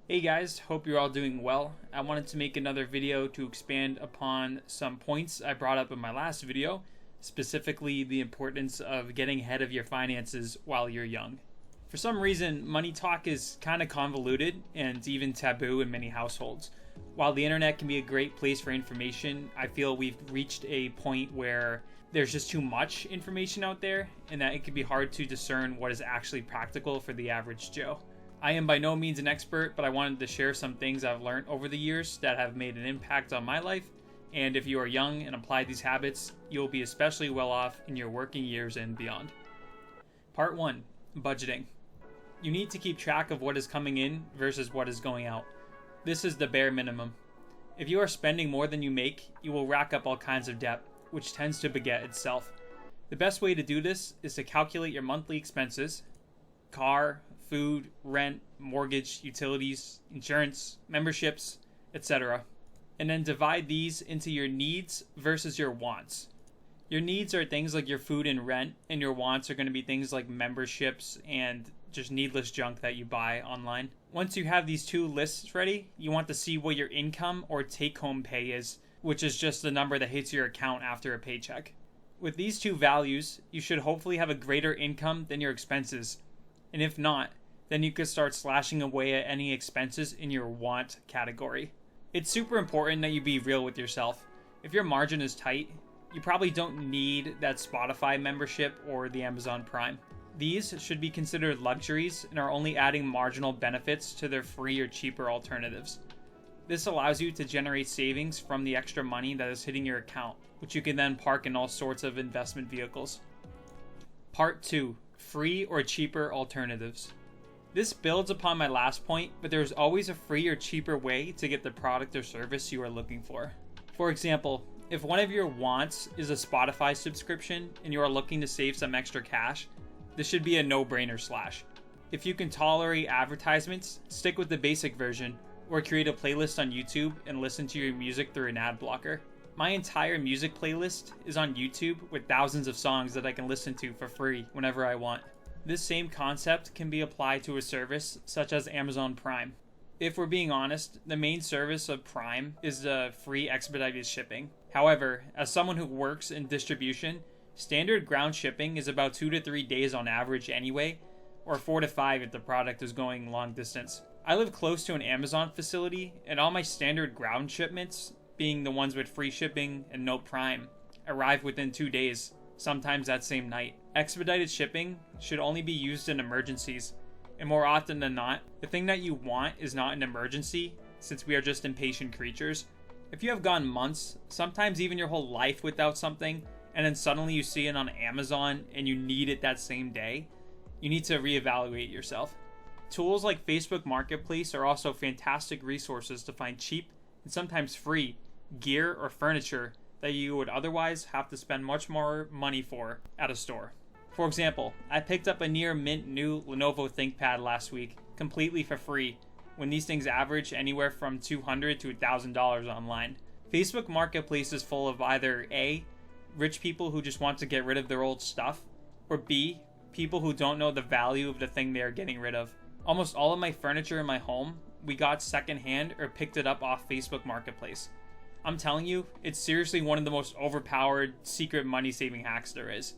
Hey guys, hope you're all doing well. I wanted to make another video to expand upon some points I brought up in my last video, specifically the importance of getting ahead of your finances while you're young. For some reason, money talk is kind of convoluted and even taboo in many households. While the internet can be a great place for information, I feel we've reached a point where there's just too much information out there and that it can be hard to discern what is actually practical for the average Joe. I am by no means an expert, but I wanted to share some things I've learned over the years that have made an impact on my life. And if you are young and apply these habits, you'll be especially well off in your working years and beyond. Part 1. Budgeting. You need to keep track of what is coming in versus what is going out. This is the bare minimum. If you are spending more than you make, you will rack up all kinds of debt, which tends to beget itself. The best way to do this is to calculate your monthly expenses: car, food, rent, mortgage, utilities, insurance, memberships, etc. And then divide these into your needs versus your wants. Your needs are things like your food and rent, and your wants are going to be things like memberships and just needless junk that you buy online. Once you have these two lists ready, you want to see what your income or take-home pay is, which is just the number that hits your account after a paycheck. With these two values, you should hopefully have a greater income than your expenses. And if not, then you could start slashing away at any expenses in your want category. It's super important that you be real with yourself. If your margin is tight, you probably don't need that Spotify membership or the Amazon Prime. These should be considered luxuries and are only adding marginal benefits to their free or cheaper alternatives. This allows you to generate savings from the extra money that is hitting your account, which you can then park in all sorts of investment vehicles. Part 2. Free or cheaper alternatives. This builds upon my last point, but there's always a free or cheaper way to get the product or service you are looking for. For example, if one of your wants is a Spotify subscription and you are looking to save some extra cash, this should be a no-brainer slash. If you can tolerate advertisements, stick with the basic version, or create a playlist on YouTube and listen to your music through an ad blocker. My entire music playlist is on YouTube with thousands of songs that I can listen to for free whenever I want. This same concept can be applied to a service such as Amazon Prime. If we're being honest, the main service of Prime is the free expedited shipping. However, as someone who works in distribution, standard ground shipping is about 2 to 3 days on average anyway, or 4 to 5 if the product is going long distance. I live close to an Amazon facility, and all my standard ground shipments, being the ones with free shipping and no Prime, arrive within 2 days, sometimes that same night. Expedited shipping should only be used in emergencies, and more often than not, the thing that you want is not an emergency, since we are just impatient creatures. If you have gone months, sometimes even your whole life without something, and then suddenly you see it on Amazon and you need it that same day, you need to reevaluate yourself. Tools like Facebook Marketplace are also fantastic resources to find cheap and sometimes free gear or furniture that you would otherwise have to spend much more money for at a store. For example, I picked up a near mint new Lenovo ThinkPad last week completely for free, when these things average anywhere from $200 to $1,000 online. Facebook Marketplace is full of either A, rich people who just want to get rid of their old stuff, or B, people who don't know the value of the thing they are getting rid of. Almost all of my furniture in my home, we got secondhand or picked it up off Facebook Marketplace. I'm telling you, it's seriously one of the most overpowered secret money-saving hacks there is.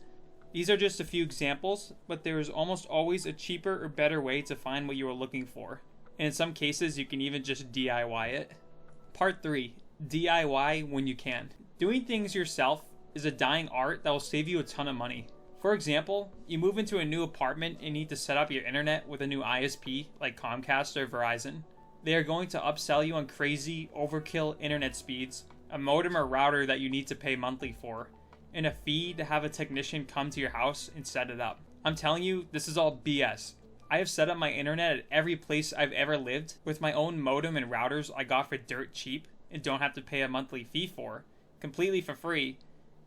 These are just a few examples, but there is almost always a cheaper or better way to find what you are looking for. And in some cases, you can even just DIY it. Part 3. DIY when you can. Doing things yourself is a dying art that will save you a ton of money. For example, you move into a new apartment and need to set up your internet with a new ISP like Comcast or Verizon. They are going to upsell you on crazy, overkill internet speeds, a modem or router that you need to pay monthly for, and a fee to have a technician come to your house and set it up. I'm telling you, this is all BS. I have set up my internet at every place I've ever lived with my own modem and routers I got for dirt cheap and don't have to pay a monthly fee for, completely for free,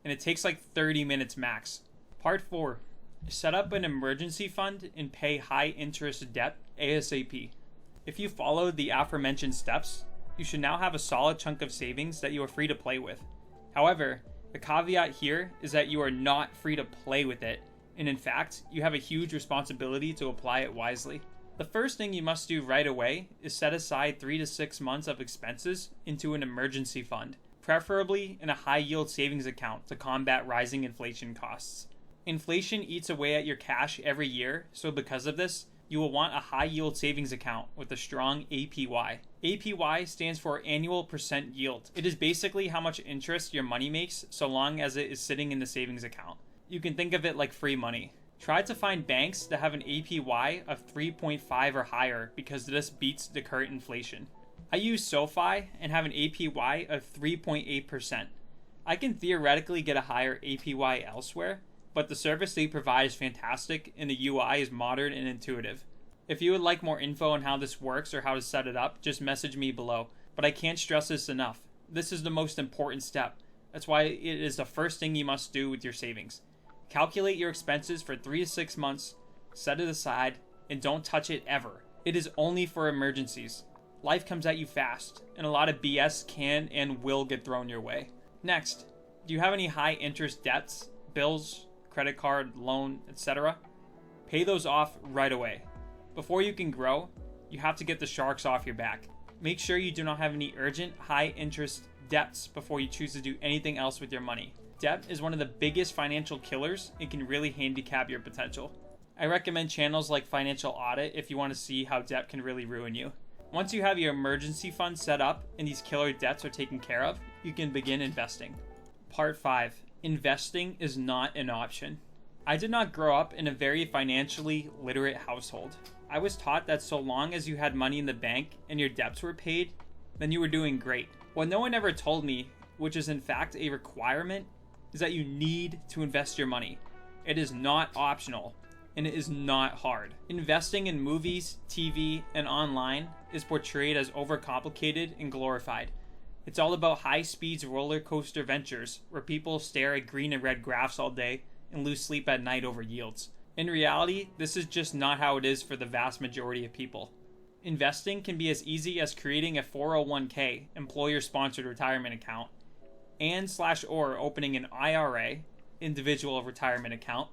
and it takes like 30 minutes max. Part 4. Set up an emergency fund and pay high interest debt ASAP. If you followed the aforementioned steps, you should now have a solid chunk of savings that you are free to play with. However, the caveat here is that you are not free to play with it, and in fact, you have a huge responsibility to apply it wisely. The first thing you must do right away is set aside 3 to 6 months of expenses into an emergency fund, preferably in a high-yield savings account to combat rising inflation costs. Inflation eats away at your cash every year, so because of this, you will want a high-yield savings account with a strong APY. APY stands for annual percent yield. It is basically how much interest your money makes so long as it is sitting in the savings account. You can think of it like free money. Try to find banks that have an APY of 3.5 or higher because this beats the current inflation. I use SoFi and have an APY of 3.8%. I can theoretically get a higher APY elsewhere, but the service they provide is fantastic and the UI is modern and intuitive. If you would like more info on how this works or how to set it up, just message me below. But I can't stress this enough. This is the most important step. That's why it is the first thing you must do with your savings. Calculate your expenses for 3 to 6 months, set it aside, and don't touch it ever. It is only for emergencies. Life comes at you fast, and a lot of BS can and will get thrown your way. Next, do you have any high interest debts, bills, credit card, loan, etc.? Pay those off right away. Before you can grow, you have to get the sharks off your back. Make sure you do not have any urgent, high interest debts before you choose to do anything else with your money. Debt is one of the biggest financial killers and can really handicap your potential. I recommend channels like Financial Audit if you want to see how debt can really ruin you. Once you have your emergency fund set up and these killer debts are taken care of, you can begin investing. Part 5. Investing is not an option. I did not grow up in a very financially literate household. I was taught that so long as you had money in the bank and your debts were paid, then you were doing great. What no one ever told me, which is in fact a requirement, is that you need to invest your money. It is not optional, and it is not hard. Investing in movies, TV, and online is portrayed as overcomplicated and glorified. It's all about high-speed roller coaster ventures where people stare at green and red graphs all day and lose sleep at night over yields. In reality, this is just not how it is for the vast majority of people. Investing can be as easy as creating a 401k, employer-sponsored retirement account, and/or opening an IRA, individual retirement account,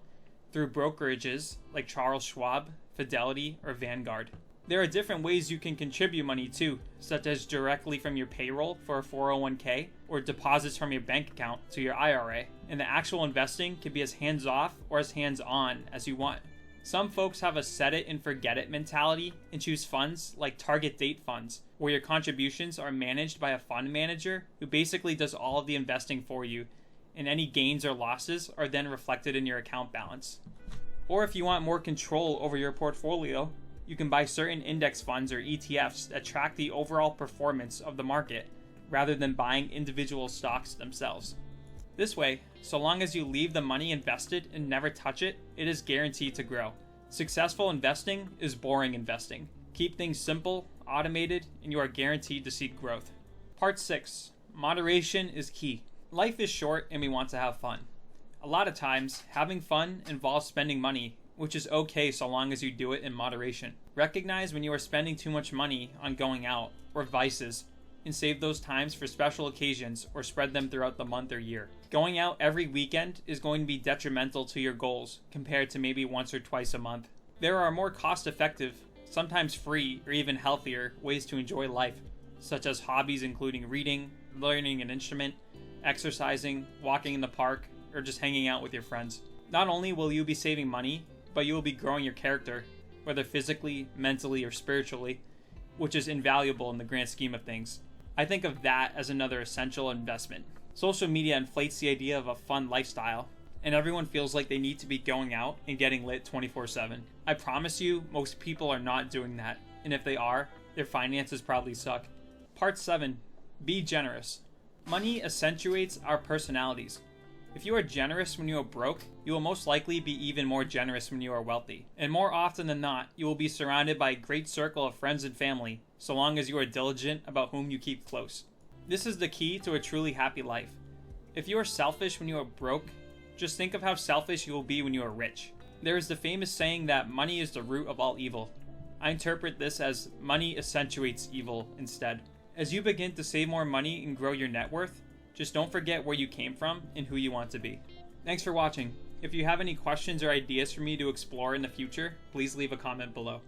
through brokerages like Charles Schwab, Fidelity, or Vanguard. There are different ways you can contribute money too, such as directly from your payroll for a 401k or deposits from your bank account to your IRA, and the actual investing can be as hands-off or as hands-on as you want. Some folks have a set it and forget it mentality and choose funds like target date funds, where your contributions are managed by a fund manager who basically does all of the investing for you, and any gains or losses are then reflected in your account balance. Or if you want more control over your portfolio, you can buy certain index funds or ETFs that track the overall performance of the market rather than buying individual stocks themselves. This way, so long as you leave the money invested and never touch it, it is guaranteed to grow. Successful investing is boring investing. Keep things simple, automated, and you are guaranteed to see growth. Part 6. Moderation is key. Life is short and we want to have fun. A lot of times, having fun involves spending money, which is okay so long as you do it in moderation. Recognize when you are spending too much money on going out or vices, and save those times for special occasions or spread them throughout the month or year. Going out every weekend is going to be detrimental to your goals compared to maybe once or twice a month. There are more cost-effective, sometimes free, or even healthier ways to enjoy life, such as hobbies including reading, learning an instrument, exercising, walking in the park, or just hanging out with your friends. Not only will you be saving money, but you will be growing your character, whether physically, mentally, or spiritually, which is invaluable in the grand scheme of things. I think of that as another essential investment. Social media inflates the idea of a fun lifestyle, and everyone feels like they need to be going out and getting lit 24/7. I promise you, most people are not doing that, and if they are, their finances probably suck. Part 7. Be generous. Money accentuates our personalities. If you are generous when you are broke, you will most likely be even more generous when you are wealthy. And more often than not, you will be surrounded by a great circle of friends and family, so long as you are diligent about whom you keep close. This is the key to a truly happy life. If you are selfish when you are broke, just think of how selfish you will be when you are rich. There is the famous saying that money is the root of all evil. I interpret this as money accentuates evil instead. As you begin to save more money and grow your net worth, just don't forget where you came from and who you want to be. Thanks for watching. If you have any questions or ideas for me to explore in the future, please leave a comment below.